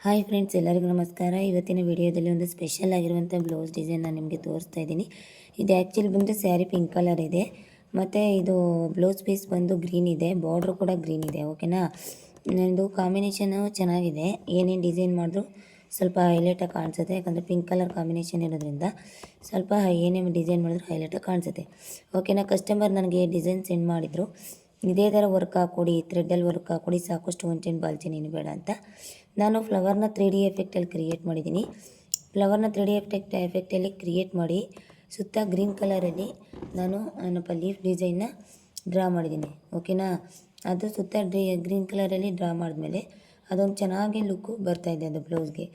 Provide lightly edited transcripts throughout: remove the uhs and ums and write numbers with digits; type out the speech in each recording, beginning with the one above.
Hi friends, ಎಲ್ಲರಿಗೂ ನಮಸ್ಕಾರ. ಇವತ್ತಿನ ವಿಡಿಯೋದಲ್ಲಿ ಒಂದು ಸ್ಪೆಷಲ್ ಆಗಿರುವಂಥ ಬ್ಲೌಸ್ ಡಿಸೈನ್ ನಾನು ನಿಮಗೆ ತೋರಿಸ್ತಾ ಇದ್ದೀನಿ. ಇದು ಆ್ಯಕ್ಚುಲಿ ಬಂದು ಸ್ಯಾರಿ ಪಿಂಕ್ ಕಲರ್ ಇದೆ, ಮತ್ತು ಇದು ಬ್ಲೌಸ್ ಪೀಸ್ ಬಂದು ಗ್ರೀನ್ ಇದೆ, ಬಾರ್ಡ್ರು ಕೂಡ ಗ್ರೀನ್ ಇದೆ. ಓಕೆನಾ, ಇದು ಕಾಂಬಿನೇಷನು ಚೆನ್ನಾಗಿದೆ. ಏನೇನು ಡಿಸೈನ್ ಮಾಡಿದ್ರು ಸ್ವಲ್ಪ ಹೈಲೈಟಾಗಿ ಕಾಣಿಸುತ್ತೆ, ಯಾಕಂದರೆ ಪಿಂಕ್ ಕಲರ್ ಕಾಂಬಿನೇಷನ್ ಇರೋದ್ರಿಂದ ಸ್ವಲ್ಪ ಏನೇ ಡಿಸೈನ್ ಮಾಡಿದ್ರು ಹೈಲೈಟಾಗಿ ಕಾಣಿಸುತ್ತೆ. ಓಕೆನಾ, ಕಸ್ಟಮರ್ ನನಗೆ ಡಿಸೈನ್ ಸೆಂಡ್ ಮಾಡಿದರು, ಇದೇ ಥರ ವರ್ಕ್ ಹಾಕ್ಕೊಡಿ, ಥ್ರೆಡ್ಡಲ್ಲಿ ವರ್ಕ್ ಹಾಕ್ಕೊಡಿ, ಸಾಕು ಸ್ಟೋನ್ ಚೈನ್ ಬಾಲ್ ಚೈನ್ ಏನು ಬೇಡ ಅಂತ. ನಾನು ಫ್ಲವರ್ನ 3D ಎಫೆಕ್ಟಲ್ಲಿ ಕ್ರಿಯೇಟ್ ಮಾಡಿದ್ದೀನಿ. ಫ್ಲವರ್ನ 3D ಎಫೆಕ್ಟಲ್ಲಿ ಕ್ರಿಯೇಟ್ ಮಾಡಿ ಸುತ್ತ ಗ್ರೀನ್ ಕಲರಲ್ಲಿ ನಾನು ಲೀಫ್ ಡಿಸೈನ್ನ ಡ್ರಾ ಮಾಡಿದ್ದೀನಿ. ಓಕೆನಾ, ಅದು ಸುತ್ತ ಗ್ರೀನ್ ಕಲರಲ್ಲಿ ಡ್ರಾ ಮಾಡಿದ್ಮೇಲೆ ಅದೊಂದು ಚೆನ್ನಾಗಿ ಲುಕ್ಕು ಬರ್ತಾಯಿದೆ ಅದು ಬ್ಲೌಸ್ಗೆ.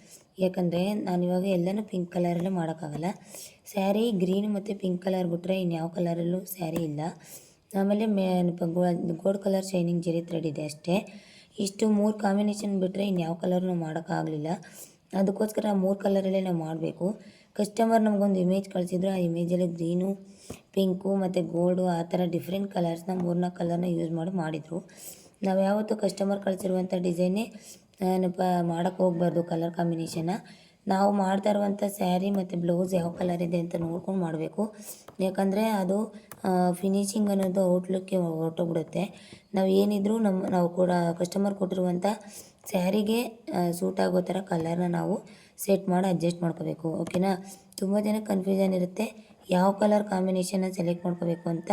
ಯಾಕಂದರೆ ನಾನಿವಾಗ ಎಲ್ಲನೂ ಪಿಂಕ್ ಕಲರಲ್ಲೇ ಮಾಡೋಕ್ಕಾಗಲ್ಲ. ಸ್ಯಾರಿ ಗ್ರೀನ್ ಮತ್ತು ಪಿಂಕ್ ಕಲರ್ ಬಿಟ್ಟರೆ ಇನ್ಯಾವ ಕಲರಲ್ಲೂ ಸ್ಯಾರಿ ಇಲ್ಲ. ಆಮೇಲೆ gold colour shining Jerry thread ಇದೆ ಅಷ್ಟೇ. ಇಷ್ಟು 3 ಕಾಂಬಿನೇಷನ್ ಬಿಟ್ಟರೆ ಇನ್ಯಾವ ಕಲರ್ನೂ ಮಾಡೋಕ್ಕಾಗಲಿಲ್ಲ. ಅದಕ್ಕೋಸ್ಕರ 3 ಕಲರಲ್ಲೇ ನಾವು ಮಾಡಬೇಕು. ಕಸ್ಟಮರ್ ನಮಗೊಂದು ಇಮೇಜ್ ಕಳಿಸಿದ್ರು, ಆ ಇಮೇಜಲ್ಲಿ ಗ್ರೀನು, ಪಿಂಕು ಮತ್ತು ಗೋಲ್ಡು ಆ ಥರ ಡಿಫ್ರೆಂಟ್ ಕಲರ್ಸ್ನ 3-4 ಕಲರ್ನ ಯೂಸ್ ಮಾಡಿದ್ರು. ನಾವು ಯಾವತ್ತೂ ಕಸ್ಟಮರ್ ಕಳಿಸಿರುವಂಥ ಡಿಸೈನೇ ಮಾಡೋಕ್ಕೆ ಹೋಗ್ಬಾರ್ದು ಕಲರ್ ಕಾಂಬಿನೇಷನ್ನ. ನಾವು ಮಾಡ್ತಾ ಇರುವಂಥ ಸ್ಯಾರಿ ಮತ್ತು ಬ್ಲೌಸ್ ಯಾವ ಕಲರ್ ಇದೆ ಅಂತ ನೋಡ್ಕೊಂಡು ಮಾಡಬೇಕು. ಯಾಕಂದರೆ ಅದು ಫಿನಿಶಿಂಗ್ ಅನ್ನೋದು ಔಟ್ಲುಕ್ಕೆ ಹೊರಟೋಗ್ಬಿಡುತ್ತೆ. ನಾವು ಏನಿದ್ರೂ ನಾವು ಕೂಡ ಕಸ್ಟಮರ್ ಕೊಟ್ಟಿರುವಂಥ ಸ್ಯಾರಿಗೆ ಸೂಟ್ ಆಗೋ ಥರ ಕಲರ್ನ ನಾವು ಸೆಟ್ ಮಾಡಿ ಅಡ್ಜಸ್ಟ್ ಮಾಡ್ಕೋಬೇಕು. ಓಕೆನಾ, ತುಂಬ ಜನಕ್ಕೆ ಕನ್ಫ್ಯೂಷನ್ ಇರುತ್ತೆ ಯಾವ ಕಲರ್ ಕಾಂಬಿನೇಷನ್ನ ಸೆಲೆಕ್ಟ್ ಮಾಡ್ಕೋಬೇಕು ಅಂತ.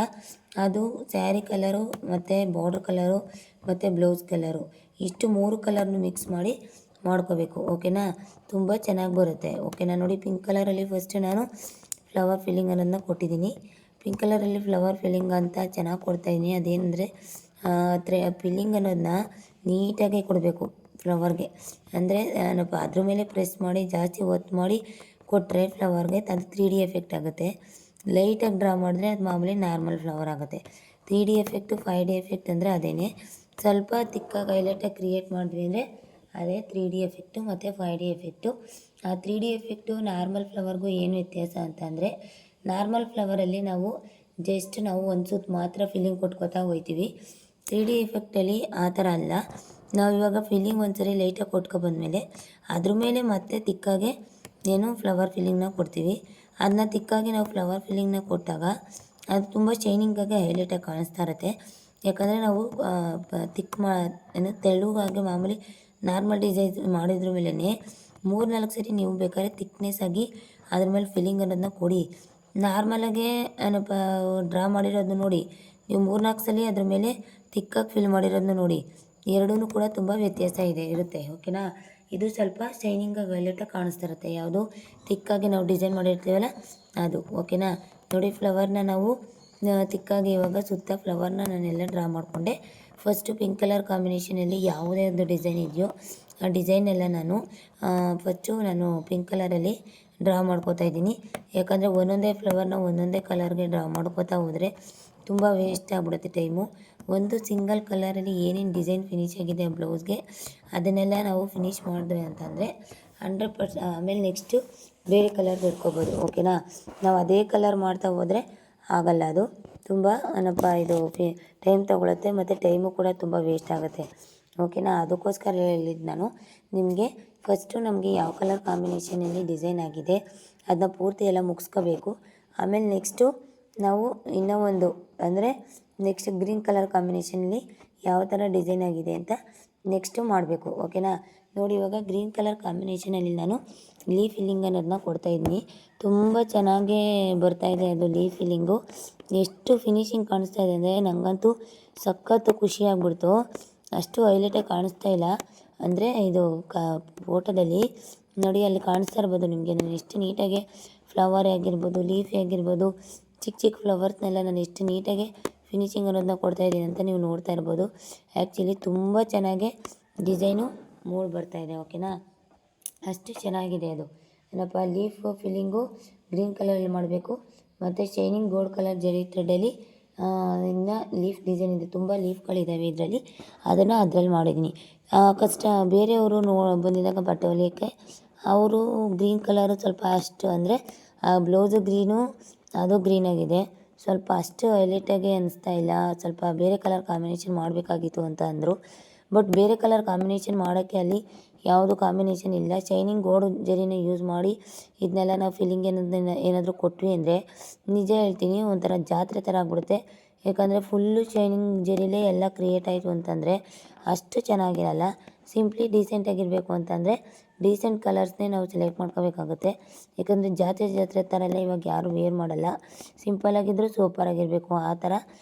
ಅದು ಸ್ಯಾರಿ ಕಲರು ಮತ್ತು ಬಾರ್ಡ್ರ್ ಕಲರು ಮತ್ತು ಬ್ಲೌಸ್ ಕಲರು, ಇಷ್ಟು 3 ಕಲರ್ನು ಮಿಕ್ಸ್ ಮಾಡಿ ಮಾಡ್ಕೋಬೇಕು. ಓಕೆನಾ, ತುಂಬ ಚೆನ್ನಾಗಿ ಬರುತ್ತೆ. ಓಕೆನಾ, ನೋಡಿ ಪಿಂಕ್ ಕಲರಲ್ಲಿ ಫಸ್ಟ್ ನಾನು ಫ್ಲವರ್ ಫಿಲ್ಲಿಂಗ್ ಅನ್ನೋದನ್ನ ಕೊಟ್ಟಿದ್ದೀನಿ. ಪಿಂಕ್ ಕಲರಲ್ಲಿ ಫ್ಲವರ್ ಫಿಲ್ಲಿಂಗ್ ಅಂತ ಚೆನ್ನಾಗಿ ಕೊಡ್ತಾಯಿದ್ದೀನಿ. ಅದೇನೆಂದರೆ ಫಿಲ್ಲಿಂಗ್ ಅನ್ನೋದನ್ನ ನೀಟಾಗಿ ಕೊಡಬೇಕು ಫ್ಲವರ್ಗೆ. ಅಂದರೆ ಅದ್ರ ಮೇಲೆ ಪ್ರೆಸ್ ಮಾಡಿ ಜಾಸ್ತಿ ಒತ್ತು ಮಾಡಿ ಕೊಟ್ಟರೆ ಫ್ಲವರ್ಗೆ ಅದು 3D ಎಫೆಕ್ಟ್ ಆಗುತ್ತೆ. ಲೈಟಾಗಿ ಡ್ರಾ ಮಾಡಿದ್ರೆ ಅದು ಮಾಮೂಲಿ ನಾರ್ಮಲ್ ಫ್ಲವರ್ ಆಗುತ್ತೆ. 3D ಎಫೆಕ್ಟು 5D ಎಫೆಕ್ಟ್ ಅಂದರೆ ಅದೇ. ಸ್ವಲ್ಪ ತಿಕ್ಕಾಗಿ ಹೈಲೈಟಾಗಿ ಕ್ರಿಯೇಟ್ ಮಾಡಿದ್ವಿ ಅಂದರೆ ಅದೇ 3D ಎಫೆಕ್ಟು ಮತ್ತು 5D ಎಫೆಕ್ಟು. ಆ 3D ಎಫೆಕ್ಟು ನಾರ್ಮಲ್ ಫ್ಲವರ್ಗೂ ಏನು ವ್ಯತ್ಯಾಸ ಅಂತಂದರೆ, ನಾರ್ಮಲ್ ಫ್ಲವರಲ್ಲಿ ನಾವು ಒಂದು ಸುತ್ತು ಮಾತ್ರ ಫಿಲ್ಲಿಂಗ್ ಕೊಟ್ಕೋತಾ ಹೋಗ್ತೀವಿ. 3D ಎಫೆಕ್ಟಲ್ಲಿ ಆ ಥರ ಅಲ್ಲ. ನಾವಿವಾಗ ಫಿಲ್ಲಿಂಗ್ ಒಂದ್ಸರಿ ಲೈಟಾಗಿ ಕೊಟ್ಕೊಬಂದ್ಮೇಲೆ ಅದ್ರ ಮೇಲೆ ಮತ್ತೆ ತಿಕ್ಕಾಗೆ ಫ್ಲವರ್ ಫಿಲ್ಲಿಂಗ್ನ ಕೊಡ್ತೀವಿ. ಅದನ್ನ ತಿಕ್ಕಾಗಿ ನಾವು ಫ್ಲವರ್ ಫಿಲ್ಲಿಂಗ್ನ ಕೊಟ್ಟಾಗ ಅದು ತುಂಬ ಶೈನಿಂಗಾಗಿ ಹೈಲೈಟಾಗಿ ಕಾಣಿಸ್ತಾ ಇರುತ್ತೆ. ಯಾಕಂದರೆ ನಾವು ತೆಳುವಾಗಿ ಮಾಮೂಲಿ ನಾರ್ಮಲ್ ಡಿಸೈನ್ ಮಾಡಿದ್ರ ಮೇಲೆ 3-4 ಸರಿ ನೀವು ಬೇಕಾದ್ರೆ ಥಿಕ್ನೆಸ್ ಆಗಿ ಅದ್ರ ಮೇಲೆ ಫಿಲ್ಲಿಂಗ್ ಅನ್ನೋದನ್ನ ಕೊಡಿ. ನಾರ್ಮಲಾಗೆ ಡ್ರಾ ಮಾಡಿರೋದನ್ನ ನೋಡಿ, ನೀವು 3-4 ಸಲ ಅದ್ರ ಮೇಲೆ ತಿಕ್ಕಾಗಿ ಫಿಲ್ ಮಾಡಿರೋದನ್ನ ನೋಡಿ, ಎರಡೂ ಕೂಡ ತುಂಬ ವ್ಯತ್ಯಾಸ ಇರುತ್ತೆ. ಓಕೆನಾ, ಇದು ಸ್ವಲ್ಪ ಶೈನಿಂಗಾಗಿ ಹೈಲೈಟಾಗಿ ಕಾಣಿಸ್ತಾ ಇರುತ್ತೆ, ಯಾವುದು ತಿಕ್ಕಾಗಿ ನಾವು ಡಿಸೈನ್ ಮಾಡಿರ್ತೀವಲ್ಲ ಅದು. ಓಕೆನಾ, ನೋಡಿ ಫ್ಲವರ್ನ ನಾವು ತಿಕ್ಕಾಗಿ ಇವಾಗ ಸುತ್ತ ಫ್ಲವರ್ನ ನಾನೆಲ್ಲ ಡ್ರಾ ಮಾಡಿಕೊಂಡೆ. ಫಸ್ಟು ಪಿಂಕ್ ಕಲರ್ ಕಾಂಬಿನೇಷನಲ್ಲಿ ಯಾವುದೇ ಒಂದು ಡಿಸೈನ್ ಇದೆಯೋ ಆ ಡಿಸೈನೆಲ್ಲ ನಾನು ಪಿಂಕ್ ಕಲರಲ್ಲಿ ಡ್ರಾ ಮಾಡ್ಕೋತಾ ಇದ್ದೀನಿ. ಯಾಕಂದರೆ ಒಂದೊಂದೇ ಫ್ಲವರ್ನ ಒಂದೊಂದೇ ಕಲರ್ಗೆ ಡ್ರಾ ಮಾಡ್ಕೋತಾ ಹೋದರೆ ತುಂಬ ವೇಸ್ಟ್ ಆಗಿಬಿಡುತ್ತೆ ಟೈಮು. ಒಂದು ಸಿಂಗಲ್ ಕಲರಲ್ಲಿ ಏನೇನು ಡಿಸೈನ್ ಫಿನಿಶ್ ಆಗಿದೆ ಆ ಬ್ಲೌಸ್ಗೆ ಅದನ್ನೆಲ್ಲ ನಾವು ಫಿನಿಶ್ ಮಾಡಿದ್ವಿ ಅಂತಂದರೆ 100%. ಆಮೇಲೆ ನೆಕ್ಸ್ಟು ಬೇರೆ ಕಲರ್ ಬಿಟ್ಕೋಬೋದು. ಓಕೆನಾ, ನಾವು ಅದೇ ಕಲರ್ ಮಾಡ್ತಾ ಹೋದರೆ ಆಗಲ್ಲ, ಅದು ತುಂಬ ಇದು ಟೈಮ್ ತೊಗೊಳುತ್ತೆ ಮತ್ತು ಟೈಮು ಕೂಡ ತುಂಬ ವೇಸ್ಟ್ ಆಗುತ್ತೆ. ಓಕೆನಾ, ಅದಕ್ಕೋಸ್ಕರ ಹೇಳಿದ್ದು ನಾನು ನಿಮಗೆ. ಫಸ್ಟು ನಮಗೆ ಯಾವ ಕಲರ್ ಕಾಂಬಿನೇಷನಲ್ಲಿ ಡಿಸೈನ್ ಆಗಿದೆ ಅದನ್ನ ಪೂರ್ತಿ ಎಲ್ಲ ಮುಗಿಸ್ಕೋಬೇಕು. ಆಮೇಲೆ ನೆಕ್ಸ್ಟು ನಾವು ಇನ್ನೂ ಒಂದು ಅಂದರೆ ನೆಕ್ಸ್ಟ್ ಗ್ರೀನ್ ಕಲರ್ ಕಾಂಬಿನೇಷನಲ್ಲಿ ಯಾವ ಥರ ಡಿಸೈನ್ ಆಗಿದೆ ಅಂತ ನೆಕ್ಸ್ಟು ಮಾಡಬೇಕು. ಓಕೆನಾ, ನೋಡಿ ಇವಾಗ ಗ್ರೀನ್ ಕಲರ್ ಕಾಂಬಿನೇಷನಲ್ಲಿ ನಾನು ಲೀಫ್ ಫಿಲ್ಲಿಂಗ್ ಅನ್ನೋದನ್ನ ಕೊಡ್ತಾಯಿದ್ದೀನಿ. ತುಂಬ ಚೆನ್ನಾಗೇ ಬರ್ತಾಯಿದೆ ಅದು ಲೀಫ್ ಫಿಲ್ಲಿಂಗು. ಎಷ್ಟು ಫಿನಿಶಿಂಗ್ ಕಾಣಿಸ್ತಾ ಇದೆ ಅಂದರೆ ನನಗಂತೂ ಸಖತ್ತು ಖುಷಿ ಆಗ್ಬಿಡ್ತು. ಅಷ್ಟು ಹೈಲೈಟಾಗಿ ಕಾಣಿಸ್ತಾ ಇಲ್ಲ ಅಂದರೆ ಇದು ಫೋಟೋದಲ್ಲಿ ನೋಡಿ, ಅಲ್ಲಿ ಕಾಣಿಸ್ತಾ ಇರ್ಬೋದು ನಿಮಗೆ ನಾನು ಎಷ್ಟು ನೀಟಾಗಿ ಫ್ಲವರ್ ಆಗಿರ್ಬೋದು, ಲೀಫ್ ಆಗಿರ್ಬೋದು, ಚಿಕ್ಕ ಚಿಕ್ಕ ಫ್ಲವರ್ಸ್ನೆಲ್ಲ ನಾನು ಎಷ್ಟು ನೀಟಾಗಿ ಫಿನಿಶಿಂಗ್ ಅನ್ನೋದನ್ನ ಕೊಡ್ತಾಯಿದ್ದೀನಿ ಅಂತ ನೀವು ನೋಡ್ತಾ ಇರ್ಬೋದು. ಆ್ಯಕ್ಚುಲಿ ತುಂಬ ಚೆನ್ನಾಗಿ ಡಿಸೈನು ಮೂಡ್ ಬರ್ತಾಯಿದೆ. ಓಕೆನಾ, ಅಷ್ಟು ಚೆನ್ನಾಗಿದೆ ಅದು. ಲೀಫ್ ಫಿಲ್ಲಿಂಗು ಗ್ರೀನ್ ಕಲರಲ್ಲಿ ಮಾಡಬೇಕು ಮತ್ತು ಶೈನಿಂಗ್ ಗೋಲ್ಡ್ ಕಲರ್ ಜರಿ ಥ್ರೆಡ್ಡಲ್ಲಿ ಇನ್ನು ಲೀಫ್ ಡಿಸೈನ್ ಇದೆ, ತುಂಬ ಲೀಫ್ಗಳಿದ್ದಾವೆ ಇದರಲ್ಲಿ, ಅದನ್ನು ಅದರಲ್ಲಿ ಮಾಡಿದ್ದೀನಿ. ಬೇರೆಯವರು ಬಂದಿದ್ದಾಗ ಬಟ್ಟೆ ಹೊಲಿಯೋಕ್ಕೆ ಅವರು ಗ್ರೀನ್ ಕಲರು ಸ್ವಲ್ಪ ಅಷ್ಟು ಅಂದರೆ ಬ್ಲೌಸು ಗ್ರೀನು, ಅದು ಗ್ರೀನಾಗಿದೆ, ಸ್ವಲ್ಪ ಅಷ್ಟು ಹೈಲೈಟಾಗಿ ಅನಿಸ್ತಾ ಇಲ್ಲ, ಸ್ವಲ್ಪ ಬೇರೆ ಕಲರ್ ಕಾಂಬಿನೇಷನ್ ಮಾಡಬೇಕಾಗಿತ್ತು ಅಂತ ಅಂದರು. ಬಟ್ ಬೇರೆ ಕಲರ್ ಕಾಂಬಿನೇಷನ್ ಮಾಡೋಕ್ಕೆ ಅಲ್ಲಿ ಯಾವುದು ಕಾಂಬಿನೇಷನ್ ಇಲ್ಲ. ಶೈನಿಂಗ್ ಗೋಲ್ಡ್ ಜರಿನ ಯೂಸ್ ಮಾಡಿ ಇದನ್ನೆಲ್ಲ ನಾವು ಫಿಲ್ಲಿಂಗ್ ಏನಾದರೂ ಕೊಟ್ವಿ ಅಂದರೆ ನಿಜ ಹೇಳ್ತೀನಿ ಒಂಥರ ಜಾತ್ರೆ ಥರ ಆಗ್ಬಿಡುತ್ತೆ. ಯಾಕಂದರೆ ಫುಲ್ಲು ಶೈನಿಂಗ್ ಜರಿಲೇ ಎಲ್ಲ ಕ್ರಿಯೇಟ್ ಆಯಿತು ಅಂತಂದರೆ ಅಷ್ಟು ಚೆನ್ನಾಗಿರಲ್ಲ. ಸಿಂಪ್ಲಿ ಡೀಸೆಂಟಾಗಿರಬೇಕು ಅಂತಂದರೆ ಡೀಸೆಂಟ್ ಕಲರ್ಸ್ನೇ ನಾವು ಸೆಲೆಕ್ಟ್ ಮಾಡ್ಕೋಬೇಕಾಗುತ್ತೆ. ಯಾಕಂದರೆ ಜಾತ್ರೆ ಥರ ಎಲ್ಲ ಇವಾಗ ಯಾರೂ ವೇರ್ ಮಾಡಲ್ಲ. ಸಿಂಪಲಾಗಿದ್ದರೂ ಸೂಪರಾಗಿರಬೇಕು ಆ ಥರ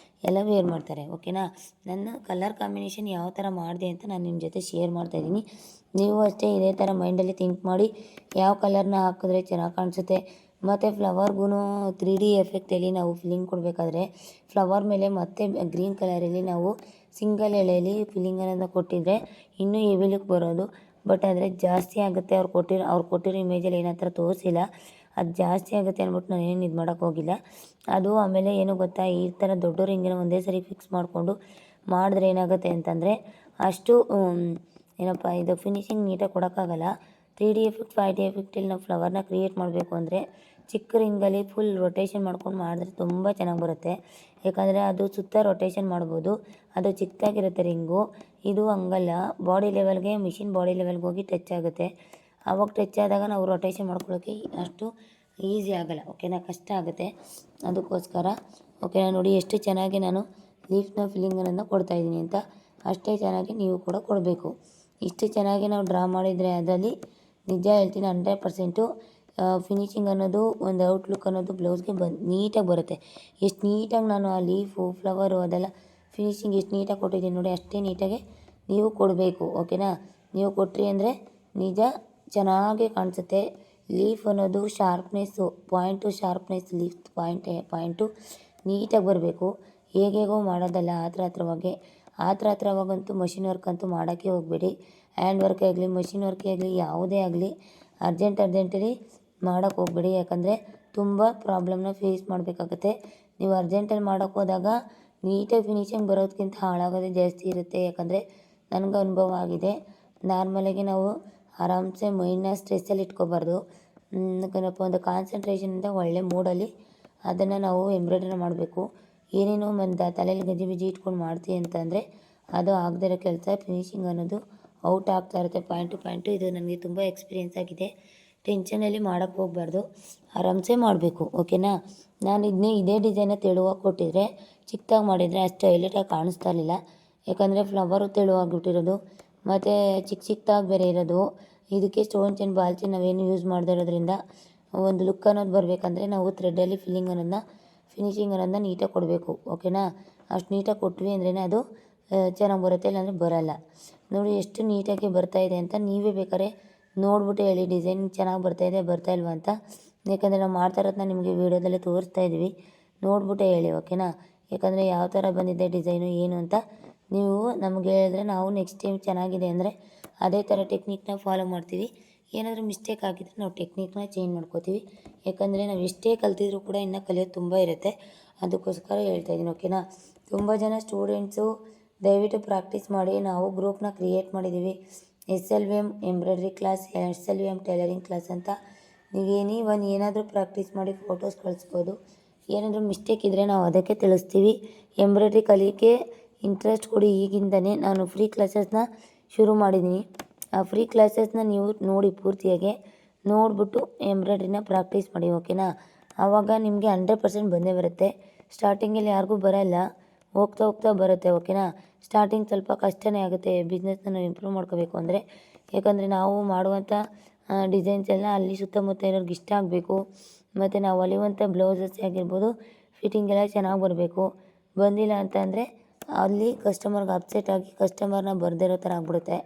ಎಲ್ಲ ವೇರ್ ಮಾಡ್ತಾರೆ. ಓಕೆನಾ. ನನ್ನ ಕಲರ್ ಕಾಂಬಿನೇಷನ್ ಯಾವ ಥರ ಮಾಡಿದೆ ಅಂತ ನಾನು ನಿಮ್ಮ ಜೊತೆ ಶೇರ್ ಮಾಡ್ತಾಯಿದ್ದೀನಿ. ನೀವು ಅಷ್ಟೇ ಇದೇ ಥರ ಮೈಂಡಲ್ಲಿ ಥಿಂಕ್ ಮಾಡಿ ಯಾವ ಕಲರ್ನ ಹಾಕಿದ್ರೆ ಚೆನ್ನಾಗಿ ಕಾಣಿಸುತ್ತೆ. ಮತ್ತು ಫ್ಲವರ್ಗೂ 3D ಎಫೆಕ್ಟಲ್ಲಿ ನಾವು ಫಿಲ್ಲಿಂಗ್ ಕೊಡಬೇಕಾದ್ರೆ ಫ್ಲವರ್ ಮೇಲೆ ಮತ್ತೆ ಗ್ರೀನ್ ಕಲರಲ್ಲಿ ನಾವು ಸಿಂಗಲ್ ಎಳೆಯಲ್ಲಿ ಫಿಲ್ಲಿಂಗ್ ಅನ್ನೋದನ್ನ ಕೊಟ್ಟಿದ್ದರೆ ಇನ್ನೂ ಹೆವಿ ಲುಕ್ ಬರೋದು. ಬಟ್ ಆದರೆ ಜಾಸ್ತಿ ಆಗುತ್ತೆ. ಅವ್ರು ಕೊಟ್ಟಿರೋ ಇಮೇಜಲ್ಲಿ ಏನೋ ಥರ ತೋರಿಸಿಲ್ಲ. ಅದು ಜಾಸ್ತಿ ಆಗುತ್ತೆ ಅಂದ್ಬಿಟ್ಟು ನಾನೇನು ಇದು ಮಾಡೋಕ್ಕೆ ಹೋಗಿಲ್ಲ. ಅದು ಆಮೇಲೆ ಏನು ಗೊತ್ತಾ, ಈ ಥರ ದೊಡ್ಡ ರಿಂಗನ್ನ ಒಂದೇ ಸರಿ ಫಿಕ್ಸ್ ಮಾಡಿಕೊಂಡು ಮಾಡಿದ್ರೆ ಏನಾಗುತ್ತೆ ಅಂತಂದರೆ ಅಷ್ಟು ಏನಪ್ಪ ಇದು ಫಿನಿಶಿಂಗ್ ನೀಟಾಗಿ ಕೊಡೋಕ್ಕಾಗಲ್ಲ. 3D ಎಫೆಕ್ಟ್ 5D ಎಫೆಕ್ಟಲ್ಲಿ ನಾವು ಫ್ಲವರ್ನ ಕ್ರಿಯೇಟ್ ಮಾಡಬೇಕು ಅಂದರೆ ಚಿಕ್ಕ ರಿಂಗಲ್ಲಿ ಫುಲ್ ರೊಟೇಷನ್ ಮಾಡ್ಕೊಂಡು ಮಾಡಿದ್ರೆ ತುಂಬ ಚೆನ್ನಾಗಿ ಬರುತ್ತೆ. ಯಾಕಂದರೆ ಅದು ಸುತ್ತ ರೊಟೇಷನ್ ಮಾಡ್ಬೋದು. ಅದು ಚಿಕ್ಕದಾಗಿರುತ್ತೆ ರಿಂಗು. ಇದು ಹಂಗಲ್ಲ, ಬಾಡಿ ಲೆವೆಲ್ಗೆ ಮಿಷಿನ್ ಬಾಡಿ ಲೆವೆಲ್ಗೆ ಹೋಗಿ ಟಚ್ ಆಗುತ್ತೆ. ಆವಾಗ ಟಚ್ ಆದಾಗ ನಾವು ರೊಟೇಷನ್ ಮಾಡ್ಕೊಳ್ಳೋಕ್ಕೆ ಅಷ್ಟು ಈಸಿ ಆಗೋಲ್ಲ. ಓಕೆನಾ, ಕಷ್ಟ ಆಗುತ್ತೆ. ಅದಕ್ಕೋಸ್ಕರ ಓಕೆನಾ. ನೋಡಿ ಎಷ್ಟು ಚೆನ್ನಾಗಿ ನಾನು ಲೀಫ್ನ ಫಿಲ್ಲಿಂಗನ್ನು ಕೊಡ್ತಾಯಿದ್ದೀನಿ ಅಂತ. ಅಷ್ಟೇ ಚೆನ್ನಾಗಿ ನೀವು ಕೂಡ ಕೊಡಬೇಕು. ಇಷ್ಟು ಚೆನ್ನಾಗಿ ನಾವು ಡ್ರಾ ಮಾಡಿದರೆ ಅದರಲ್ಲಿ ನಿಜ ಹೇಳ್ತೀನಿ 100% ಫಿನಿಶಿಂಗ್ ಅನ್ನೋದು ಒಂದು ಔಟ್ಲುಕ್ ಅನ್ನೋದು ಬ್ಲೌಸ್ಗೆ ನೀಟಾಗಿ ಬರುತ್ತೆ. ಎಷ್ಟು ನೀಟಾಗಿ ನಾನು ಆ ಲೀಫು ಫ್ಲವರು ಅದೆಲ್ಲ ಫಿನಿಶಿಂಗ್ ಎಷ್ಟು ನೀಟಾಗಿ ಕೊಟ್ಟಿದ್ದೀನಿ ನೋಡಿ, ಅಷ್ಟೇ ನೀಟಾಗಿ ನೀವು ಕೊಡಬೇಕು. ಓಕೆನಾ. ನೀವು ಕೊಟ್ರಿ ಅಂದರೆ ನಿಜ ಚೆನ್ನಾಗೇ ಕಾಣಿಸುತ್ತೆ. ಲೀಫ್ ಅನ್ನೋದು ಶಾರ್ಪ್ನೆಸ್ಸು ಶಾರ್ಪ್ನೆಸ್ ಲೀಫ್ ಪಾಯಿಂಟು ನೀಟಾಗಿ ಬರಬೇಕು. ಹೇಗೇಗೋ ಮಾಡೋದಲ್ಲ ಹತ್ರವಾಗಂತೂ ಮಷಿನ್ ವರ್ಕ್ ಅಂತೂ ಮಾಡೋಕ್ಕೆ ಹೋಗಬೇಡಿ. ಹ್ಯಾಂಡ್ ವರ್ಕೇ ಆಗಲಿ ಮಷಿನ್ ವರ್ಕೇ ಆಗಲಿ ಯಾವುದೇ ಆಗಲಿ ಅರ್ಜೆಂಟಲ್ಲಿ ಮಾಡೋಕ್ಕೆ ಹೋಗಬೇಡಿ. ಯಾಕಂದರೆ ತುಂಬ ಪ್ರಾಬ್ಲಮ್ನ ಫೇಸ್ ಮಾಡಬೇಕಾಗುತ್ತೆ. ನೀವು ಅರ್ಜೆಂಟಲ್ಲಿ ಮಾಡೋಕ್ಕೆ ಹೋದಾಗ ನೀಟಾಗಿ ಫಿನಿಶಿಂಗ್ ಬರೋದಕ್ಕಿಂತ ಹಾಳಾಗೋದೇ ಜಾಸ್ತಿ ಇರುತ್ತೆ. ಯಾಕಂದರೆ ನನಗೆ ಅನುಭವ ಆಗಿದೆ. ನಾರ್ಮಲಾಗಿ ನಾವು ಆರಾಮ್ಸೆ ಮೈಂಡ್ನ ಸ್ಟ್ರೆಸ್ಸಲ್ಲಿ ಇಟ್ಕೋಬಾರ್ದು. ಏನಪ್ಪ ಒಂದು ಕಾನ್ಸಂಟ್ರೇಷನಿಂದ ಒಳ್ಳೆ ಮೂಡಲ್ಲಿ ಅದನ್ನು ನಾವು ಎಂಬ್ರಾಯ್ಡ್ರಿ ಮಾಡಬೇಕು. ಏನೇನೋ ತಲೆಯಲ್ಲಿ ಗಜಿಬಿಜಿ ಇಟ್ಕೊಂಡು ಮಾಡ್ತೀವಿ ಅಂತಂದರೆ ಅದು ಆಗದೇ ಇರೋ ಕೆಲಸ. ಫಿನಿಶಿಂಗ್ ಅನ್ನೋದು ಔಟ್ ಆಗ್ತಾ ಇರುತ್ತೆ ಪಾಯಿಂಟು. ಇದು ನನಗೆ ತುಂಬ ಎಕ್ಸ್ಪೀರಿಯೆನ್ಸ್ ಆಗಿದೆ. ಟೆನ್ಷನಲ್ಲಿ ಮಾಡೋಕ್ಕೆ ಹೋಗಬಾರ್ದು, ಆರಾಮ್ಸೆ ಮಾಡಬೇಕು. ಓಕೆನಾ. ನಾನು ಇದೇ ಡಿಸೈನ ತೆಳುವಾಗಿ ಕೊಟ್ಟಿದ್ರೆ ಚಿಕ್ಕದಾಗಿ ಮಾಡಿದರೆ ಅಷ್ಟು ಹೈಲೈಟಾಗಿ ಕಾಣಿಸ್ತಾ ಇರಲಿಲ್ಲ. ಯಾಕಂದರೆ ಫ್ಲವರು ತೆಳುವಾಗಿಬಿಟ್ಟಿರೋದು ಮತ್ತು ಚಿಕ್ಕದಾಗಿ ಬೇರೆ ಇರೋದು. ಇದಕ್ಕೆ ಸ್ಟೋನ್ ಚೈನ್ ಬಾಲ್ ಚೈನ್ ನಾವೇನು ಯೂಸ್ ಮಾಡದೇ ಇರೋದ್ರಿಂದ ಒಂದು ಲುಕ್ ಅನ್ನೋದು ಬರಬೇಕಂದ್ರೆ ನಾವು ಥ್ರೆಡ್ಡಲ್ಲಿ ಫಿನಿಶಿಂಗ್ ಅನ್ನೋದನ್ನ ನೀಟಾಗಿ ಕೊಡಬೇಕು. ಓಕೆನಾ. ಅಷ್ಟು ನೀಟಾಗಿ ಕೊಟ್ವಿ ಅಂದ್ರೇ ಅದು ಚೆನ್ನಾಗಿ ಬರುತ್ತೆ, ಇಲ್ಲಾಂದರೆ ಬರೋಲ್ಲ. ನೋಡಿ ಎಷ್ಟು ನೀಟಾಗಿ ಬರ್ತಾಯಿದೆ ಅಂತ ನೀವೇ ಬೇಕಾದ್ರೆ ನೋಡ್ಬಿಟ್ಟು ಹೇಳಿ ಡಿಸೈನ್ ಚೆನ್ನಾಗಿ ಬರ್ತಾ ಇಲ್ವಾ ಅಂತ. ಯಾಕಂದರೆ ನಾವು ಮಾಡ್ತಾ ಇರೋದನ್ನ ನಿಮಗೆ ವೀಡಿಯೋದಲ್ಲೇ ತೋರಿಸ್ತಾ ಇದ್ದೀವಿ, ನೋಡ್ಬಿಟ್ಟೇ ಹೇಳಿ. ಓಕೆನಾ. ಯಾಕಂದರೆ ಯಾವ ಥರ ಬಂದಿದೆ ಡಿಸೈನು ಏನು ಅಂತ ನೀವು ನಮಗೆ ಹೇಳಿದ್ರೆ ನಾವು ನೆಕ್ಸ್ಟ್ ಟೈಮ್ ಚೆನ್ನಾಗಿದೆ ಅಂದರೆ ಅದೇ ಥರ ಟೆಕ್ನಿಕ್ನ ಫಾಲೋ ಮಾಡ್ತೀವಿ. ಏನಾದರೂ ಮಿಸ್ಟೇಕ್ ಆಗಿದ್ರೆ ನಾವು ಟೆಕ್ನಿಕ್ನ ಚೇಂಜ್ ಮಾಡ್ಕೋತೀವಿ. ಯಾಕಂದರೆ ನಾವು ಎಷ್ಟೇ ಕಲ್ತಿದ್ರೂ ಕೂಡ ಇನ್ನೂ ಕಲಿಯೋದು ತುಂಬ ಇರುತ್ತೆ. ಅದಕ್ಕೋಸ್ಕರ ಹೇಳ್ತಾಯಿದ್ದೀನಿ. ಓಕೆನಾ. ತುಂಬ ಜನ ಸ್ಟೂಡೆಂಟ್ಸು ದಯವಿಟ್ಟು ಪ್ರಾಕ್ಟೀಸ್ ಮಾಡಿ. ನಾವು ಗ್ರೂಪ್ನ ಕ್ರಿಯೇಟ್ ಮಾಡಿದ್ದೀವಿ, SLVM embroidery class, SLVM tailoring class ಅಂತ. ನೀವು ಏನಾದರೂ ಪ್ರಾಕ್ಟೀಸ್ ಮಾಡಿ ಫೋಟೋಸ್ ಕಳಿಸ್ಬೋದು. ಏನಾದರೂ ಮಿಸ್ಟೇಕ್ ಇದ್ದರೆ ನಾವು ಅದಕ್ಕೆ ತಿಳಿಸ್ತೀವಿ. ಎಂಬ್ರಾಯ್ಡ್ರಿ ಕಲಿಯೋಕ್ಕೆ ಇಂಟ್ರೆಸ್ಟ್ ಕೊಡಿ. ಈಗಿಂದನೇ ನಾನು ಫ್ರೀ ಕ್ಲಾಸಸ್ನ ಶುರು ಮಾಡಿದ್ದೀನಿ. ಆ ಫ್ರೀ ಕ್ಲಾಸಸ್ನ ನೀವು ನೋಡಿ ಪೂರ್ತಿಯಾಗಿ ನೋಡಿಬಿಟ್ಟು ಎಂಬ್ರಾಯ್ಡ್ರಿನ ಪ್ರಾಕ್ಟೀಸ್ ಮಾಡಿ. ಓಕೆನಾ. ಆವಾಗ ನಿಮಗೆ 100% ಬಂದೇ ಬರುತ್ತೆ. ಸ್ಟಾರ್ಟಿಂಗಲ್ಲಿ ಯಾರಿಗೂ ಬರೋಲ್ಲ, ಹೋಗ್ತಾ ಬರುತ್ತೆ. ಓಕೆನಾ. ಸ್ಟಾರ್ಟಿಂಗ್ ಸ್ವಲ್ಪ ಕಷ್ಟನೇ ಆಗುತ್ತೆ ಬಿಸ್ನೆಸ್ನ ನಾವು ಇಂಪ್ರೂವ್ ಮಾಡ್ಕೋಬೇಕು ಅಂದರೆ. ಯಾಕಂದರೆ ನಾವು ಮಾಡುವಂಥ ಡಿಸೈನ್ಸ್ ಎಲ್ಲ ಅಲ್ಲಿ ಸುತ್ತಮುತ್ತ ಇರೋರಿಗೆ ಇಷ್ಟ ಆಗಬೇಕು. ಮತ್ತು ನಾವು ಹೊಲಿಯುವಂಥ ಬ್ಲೌಸಸ್ ಆಗಿರ್ಬೋದು ಫಿಟ್ಟಿಂಗ್ ಎಲ್ಲ ಚೆನ್ನಾಗಿ ಬರಬೇಕು. ಬಂದಿಲ್ಲ ಅಂತಂದರೆ ಅಲ್ಲಿ ಕಸ್ಟಮರ್ಗೆ ಅಪ್ಸೆಟ್ ಆಗಿ ಕಸ್ಟಮರ್ನ ಬರದೇ ಇರೋ ಥರ ಆಗ್ಬಿಡುತ್ತೆ.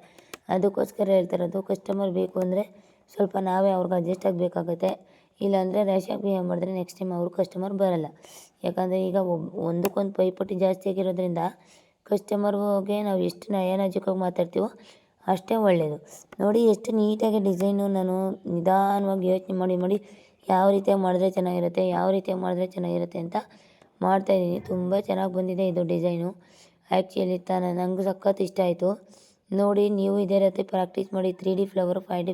ಅದಕ್ಕೋಸ್ಕರ ಹೇಳ್ತಿರೋದು, ಕಸ್ಟಮರ್ ಬೇಕು ಅಂದರೆ ಸ್ವಲ್ಪ ನಾವೇ ಅವ್ರಿಗೆ ಅಡ್ಜಸ್ಟ್ ಆಗಬೇಕಾಗುತ್ತೆ. ಇಲ್ಲಾಂದರೆ ರ್ಯಾಶಾಗಿ ಬಿಹೇವ್ ಮಾಡಿದ್ರೆ ನೆಕ್ಸ್ಟ್ ಟೈಮ್ ಅವರು ಕಸ್ಟಮರ್ ಬರೋಲ್ಲ. ಯಾಕಂದರೆ ಈಗ ಒಂದಕ್ಕೊಂದು ಪೈಪೋಟಿ ಜಾಸ್ತಿ ಆಗಿರೋದ್ರಿಂದ ಕಸ್ಟಮರ್ಗೆ ನಾವು ಎಷ್ಟು ನಯನಾಜೂಕಾಗಿ ಮಾತಾಡ್ತೀವೋ ಅಷ್ಟೇ ಒಳ್ಳೆಯದು. ನೋಡಿ ಎಷ್ಟು ನೀಟಾಗಿ ಡಿಸೈನು ನಾನು ನಿಧಾನವಾಗಿ ಯೋಚನೆ ಮಾಡಿ ಯಾವ ರೀತಿಯಾಗಿ ಮಾಡಿದ್ರೆ ಚೆನ್ನಾಗಿರುತ್ತೆ ಅಂತ ಮಾಡ್ತಾಯಿದ್ದೀನಿ. ತುಂಬ ಚೆನ್ನಾಗಿ ಬಂದಿದೆ ಇದು ಡಿಸೈನು. ಆ್ಯಕ್ಚುಲಿ ನಂಗೆ ಸಖತ್ ಇಷ್ಟ ಆಯಿತು. ನೋಡಿ ನೀವು ಇದೇ ರೀತಿ ಪ್ರಾಕ್ಟೀಸ್ ಮಾಡಿ. 3D ಫ್ಲವರು 5D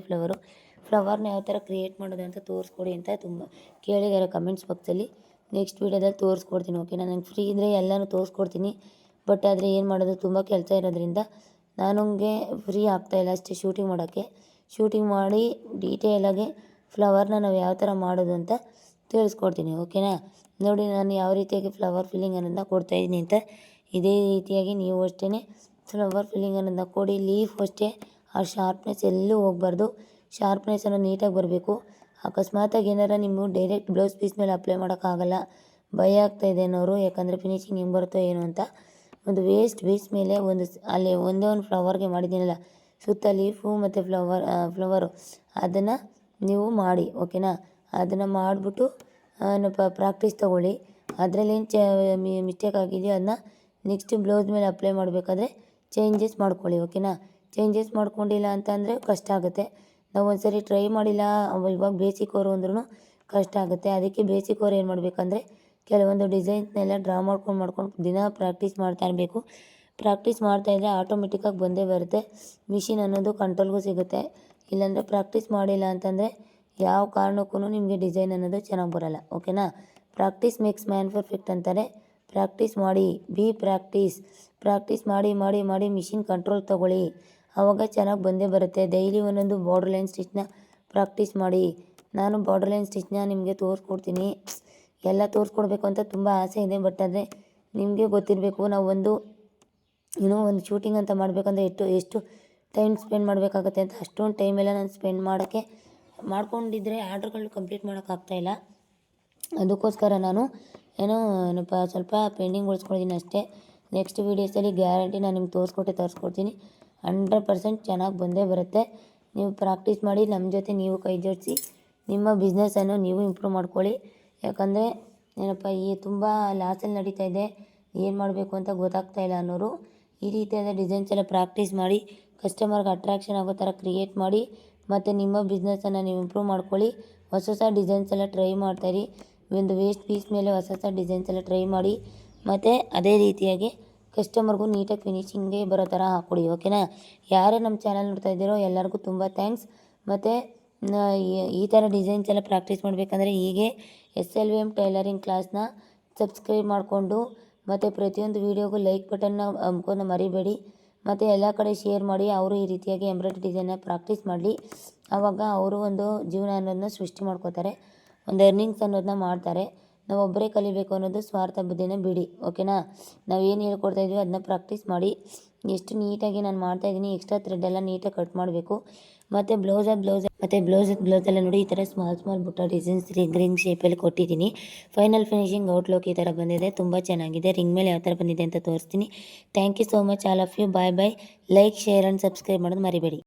ಫ್ಲವರ್ನ ಯಾವ ಥರ ಕ್ರಿಯೇಟ್ ಮಾಡೋದು ಅಂತ ತೋರಿಸ್ಕೊಡಿ ಅಂತ ತುಂಬ ಕೇಳಿದ್ದಾರೆ ಕಮೆಂಟ್ಸ್ ಬಾಕ್ಸಲ್ಲಿ. ನೆಕ್ಸ್ಟ್ ವೀಡಿಯೋದಲ್ಲಿ ತೋರಿಸ್ಕೊಡ್ತೀನಿ. ಓಕೆನಾ. ನಂಗೆ ಫ್ರೀ ಇದ್ದರೆ ಎಲ್ಲನೂ ತೋರಿಸ್ಕೊಡ್ತೀನಿ. ಬಟ್ ಆದರೆ ಏನು ಮಾಡೋದು, ತುಂಬ ಕೆಲಸ ಇರೋದ್ರಿಂದ ನನಗೆ ಫ್ರೀ ಆಗ್ತಾಯಿಲ್ಲ ಅಷ್ಟೇ ಶೂಟಿಂಗ್ ಮಾಡೋಕ್ಕೆ. ಶೂಟಿಂಗ್ ಮಾಡಿ ಡೀಟೇಲಾಗಿ ಫ್ಲವರ್ನ ನಾವು ಯಾವ ಥರ ಮಾಡೋದು ಅಂತ ತಿಳಿಸ್ಕೊಡ್ತೀನಿ, ಓಕೆನಾ. ನೋಡಿ ನಾನು ಯಾವ ರೀತಿಯಾಗಿ ಫ್ಲವರ್ ಫಿಲ್ಲಿಂಗ್ ಅನ್ನೋದನ್ನ ಕೊಡ್ತಾಯಿದ್ದೀನಿ ಅಂತ. ಇದೇ ರೀತಿಯಾಗಿ ನೀವು ಅಷ್ಟೇ ಫ್ಲವರ್ ಫಿಲ್ಲಿಂಗ್ ಅನ್ನೋದನ್ನ ಕೊಡಿ. ಲೀಫ್ ಅಷ್ಟೇ ಆ ಶಾರ್ಪ್ನೆಸ್ ಎಲ್ಲೂ ಹೋಗಬಾರ್ದು, ಶಾರ್ಪ್ನೆಸ್ ಅನ್ನೋದು ನೀಟಾಗಿ ಬರಬೇಕು. ಅಕಸ್ಮಾತಾಗಿ ಏನಾರ ನೀವು ಡೈರೆಕ್ಟ್ ಬ್ಲೌಸ್ ಪೀಸ್ ಮೇಲೆ ಅಪ್ಲೈ ಮಾಡೋಕ್ಕಾಗಲ್ಲ, ಭಯ ಆಗ್ತಾಯಿದೆ ಅನ್ನೋರು, ಯಾಕಂದರೆ ಫಿನಿಶಿಂಗ್ ಹೆಂಗೆ ಬರುತ್ತೋ ಏನು ಅಂತ, ಒಂದು ವೇಸ್ಟ್ ಪೀಸ್ ಮೇಲೆ ಅಲ್ಲಿ ಒಂದೇ ಒಂದು ಫ್ಲವರ್ಗೆ ಮಾಡಿದ್ದೀನಲ್ಲ ಸುತ್ತ ಲೀಫು ಮತ್ತು ಫ್ಲವರು ಅದನ್ನು ನೀವು ಮಾಡಿ, ಓಕೆನಾ. ಅದನ್ನು ಮಾಡಿಬಿಟ್ಟು ಪ್ರಾಕ್ಟೀಸ್ ತೊಗೊಳ್ಳಿ. ಅದರಲ್ಲೇನು ಮಿಸ್ಟೇಕ್ ಆಗಿದೆಯೋ ಅದನ್ನ ನೆಕ್ಸ್ಟ್ ಬ್ಲೌಸ್ ಮೇಲೆ ಅಪ್ಲೈ ಮಾಡಬೇಕಾದ್ರೆ ಚೇಂಜಸ್ ಮಾಡ್ಕೊಳ್ಳಿ, ಓಕೆನಾ. ಚೇಂಜಸ್ ಮಾಡ್ಕೊಂಡಿಲ್ಲ ಅಂತಂದರೆ ಕಷ್ಟ ಆಗುತ್ತೆ. ನಾವು ಒಂದು ಸರಿ ಟ್ರೈ ಮಾಡಿಲ್ಲ ಇವಾಗ ಬೇಸಿಕ್ ಅವರು ಅಂದ್ರೂ ಕಷ್ಟ ಆಗುತ್ತೆ. ಅದಕ್ಕೆ ಬೇಸಿಕ್ ಅವ್ರು ಏನು ಮಾಡಬೇಕಂದ್ರೆ ಕೆಲವೊಂದು ಡಿಸೈನ್ಸ್ನೆಲ್ಲ ಡ್ರಾ ಮಾಡ್ಕೊಂಡು ದಿನ ಪ್ರಾಕ್ಟೀಸ್ ಮಾಡ್ತಾ ಇರಬೇಕು. ಪ್ರಾಕ್ಟೀಸ್ ಮಾಡ್ತಾಯಿದ್ರೆ ಆಟೋಮೆಟಿಕ್ಕಾಗಿ ಬಂದೇ ಬರುತ್ತೆ. ಮಿಷಿನ್ ಅನ್ನೋದು ಕಂಟ್ರೋಲ್ಗೂ ಸಿಗುತ್ತೆ. ಇಲ್ಲಾಂದರೆ ಪ್ರಾಕ್ಟೀಸ್ ಮಾಡಿಲ್ಲ ಅಂತಂದರೆ ಯಾವ ಕಾರಣಕ್ಕೂ ನಿಮಗೆ ಡಿಸೈನ್ ಅನ್ನೋದು ಚೆನ್ನಾಗಿ ಬರೋಲ್ಲ, ಓಕೆನಾ. ಪ್ರಾಕ್ಟೀಸ್ ಮೇಕ್ಸ್ ಮ್ಯಾನ್ ಪರ್ಫೆಕ್ಟ್ ಅಂತಾರೆ. ಪ್ರಾಕ್ಟೀಸ್ ಮಾಡಿ, ಪ್ರಾಕ್ಟೀಸ್ ಮಾಡಿ ಮಾಡಿ ಮಾಡಿ ಮಿಷಿನ್ ಕಂಟ್ರೋಲ್ ತೊಗೊಳ್ಳಿ, ಆವಾಗ ಚೆನ್ನಾಗಿ ಬಂದೇ ಬರುತ್ತೆ. ಡೈಲಿ ಒಂದೊಂದು ಬಾರ್ಡರ್ ಲೈನ್ ಸ್ಟಿಚ್ನ ಪ್ರಾಕ್ಟೀಸ್ ಮಾಡಿ. ನಾನು ಬಾರ್ಡರ್ ಲೈನ್ ಸ್ಟಿಚ್ನ ನಿಮಗೆ ತೋರಿಸ್ಕೊಡ್ತೀನಿ. ಎಲ್ಲ ತೋರಿಸ್ಕೊಡ್ಬೇಕು ಅಂತ ತುಂಬ ಆಸೆ ಇದೆ, ಬಟ್ ಆದರೆ ನಿಮಗೆ ಗೊತ್ತಿರಬೇಕು ನಾವು ಒಂದು ಶೂಟಿಂಗ್ ಅಂತ ಮಾಡಬೇಕಂದ್ರೆ ಎಷ್ಟು ಟೈಮ್ ಸ್ಪೆಂಡ್ ಮಾಡಬೇಕಾಗತ್ತೆ ಅಂತ. ಅಷ್ಟೊಂದು ಟೈಮೆಲ್ಲ ನಾನು ಸ್ಪೆಂಡ್ ಮಾಡ್ಕೊಂಡಿದ್ದರೆ ಆರ್ಡ್ರ್ಗಳು ಕಂಪ್ಲೀಟ್ ಮಾಡೋಕ್ಕಾಗ್ತಾಯಿಲ್ಲ. ಅದಕ್ಕೋಸ್ಕರ ನಾನು ಸ್ವಲ್ಪ ಪೆಂಡಿಂಗ್ ಉಳಿಸ್ಕೊಂಡಿದ್ದೀನಿ ಅಷ್ಟೇ. ನೆಕ್ಸ್ಟ್ ವೀಡಿಯೋಸಲ್ಲಿ ಗ್ಯಾರಂಟಿ ನಾನು ನಿಮ್ಗೆ ತೋರಿಸ್ಕೊಡ್ತೀನಿ. 100% ಚೆನ್ನಾಗಿ ಬಂದೇ ಬರುತ್ತೆ. ನೀವು ಪ್ರಾಕ್ಟೀಸ್ ಮಾಡಿ, ನಮ್ಮ ಜೊತೆ ನೀವು ಕೈ ಜೋಡಿಸಿ ನಿಮ್ಮ ಬಿಸ್ನೆಸ್ಸನ್ನು ನೀವು ಇಂಪ್ರೂವ್ ಮಾಡ್ಕೊಳ್ಳಿ. ಯಾಕಂದರೆ ಈ ತುಂಬ ಲಾಸಲ್ಲಿ ನಡೀತಾ ಇದೆ, ಏನು ಮಾಡಬೇಕು ಅಂತ ಗೊತ್ತಾಗ್ತಾಯಿಲ್ಲ ಅನ್ನೋರು ಈ ರೀತಿಯಾದ ಡಿಸೈನ್ಸ್ ಎಲ್ಲ ಪ್ರಾಕ್ಟೀಸ್ ಮಾಡಿ ಕಸ್ಟಮರ್ಗೆ ಅಟ್ರಾಕ್ಷನ್ ಆಗೋ ಥರ ಕ್ರಿಯೇಟ್ ಮಾಡಿ ಮತ್ತು ನಿಮ್ಮ ಬಿಸ್ನೆಸ್ಸನ್ನು ನೀವು ಇಂಪ್ರೂವ್ ಮಾಡ್ಕೊಳ್ಳಿ. ಹೊಸ ಡಿಸೈನ್ಸ್ ಎಲ್ಲ ಟ್ರೈ ಮಾಡ್ತಾಯಿರಿ. ಒಂದು ವೇಸ್ಟ್ ಪೀಸ್ ಮೇಲೆ ಹೊಸ ಡಿಸೈನ್ಸ್ ಎಲ್ಲ ಟ್ರೈ ಮಾಡಿ ಮತ್ತು ಅದೇ ರೀತಿಯಾಗಿ ಕಸ್ಟಮರ್ಗೂ ನೀಟಾಗಿ ಫಿನಿಶಿಂಗ್ಗೆ ಬರೋ ಥರ ಹಾಕ್ಕೊಡಿ, ಓಕೆನಾ. ಯಾರೇ ನಮ್ಮ ಚಾನಲ್ ನೋಡ್ತಾ ಇದ್ದೀರೋ ಎಲ್ಲರಿಗೂ ತುಂಬ ಥ್ಯಾಂಕ್ಸ್. ಮತ್ತು ಈ ಥರ ಡಿಸೈನ್ಸ್ ಎಲ್ಲ ಪ್ರಾಕ್ಟೀಸ್ ಮಾಡಬೇಕಂದ್ರೆ ಹೀಗೆ SLVM ಟೈಲರಿಂಗ್ ಕ್ಲಾಸ್ನ ಸಬ್ಸ್ಕ್ರೈಬ್ ಮಾಡಿಕೊಂಡು ಮತ್ತು ಪ್ರತಿಯೊಂದು ವೀಡಿಯೋಗೂ ಲೈಕ್ ಬಟನ್ನ ಅಮ್ಕೋನ ಮರಿಬೇಡಿ. ಮತ್ತು ಎಲ್ಲ ಕಡೆ ಶೇರ್ ಮಾಡಿ. ಅವರು ಈ ರೀತಿಯಾಗಿ ಎಂಬ್ರಾಯ್ಡ್ರಿ ಡಿಸೈನ್ನ ಪ್ರಾಕ್ಟೀಸ್ ಮಾಡಲಿ. ಆವಾಗ ಅವರು ಒಂದು ಜೀವನ ಅನ್ನೋದನ್ನ ಸೃಷ್ಟಿ ಮಾಡ್ಕೋತಾರೆ, ಒಂದು ಎರ್ನಿಂಗ್ಸ್ ಅನ್ನೋದನ್ನ ಮಾಡ್ತಾರೆ. ನಾವು ಒಬ್ಬರೇ ಕಲಿಬೇಕು ಅನ್ನೋದು ಸ್ವಾರ್ಥ ಬುದ್ಧಿನ ಬಿಡಿ, ಓಕೆನಾ. ನಾವೇನು ಹೇಳ್ಕೊಡ್ತಾ ಇದೀವಿ ಅದನ್ನ ಪ್ರಾಕ್ಟೀಸ್ ಮಾಡಿ. ಎಷ್ಟು ನೀಟಾಗಿ ನಾನು ಮಾಡ್ತಾಯಿದ್ದೀನಿ. ಎಕ್ಸ್ಟ್ರಾ ಥ್ರೆಡ್ಡೆಲ್ಲ ನೀಟಾಗಿ ಕಟ್ ಮಾಡಬೇಕು. ಮತ್ತು ಬ್ಲೌಸೆಲ್ಲ ನೋಡಿ ಈ ಥರ ಸ್ಮಾಲ್ ಬುಟ್ಟ ಡಿಸೈನ್ಸ್ ರಿಂಗ್ ಶೇಪಲ್ಲಿ ಕೊಟ್ಟಿದ್ದೀನಿ. ಫೈನಲ್ ಫಿನಿಶಿಂಗ್ ಔಟ್ಲುಕ್ ಈ ಥರ ಬಂದಿದೆ, ತುಂಬ ಚೆನ್ನಾಗಿದೆ. ರಿಂಗ್ ಮೇಲೆ ಯಾವ ಥರ ಬಂದಿದೆ ಅಂತ ತೋರಿಸ್ತೀನಿ. Thank you so much all of you. Bye. Like, share and subscribe ಮಾಡೋದು ಮರಿಬೇಡಿ.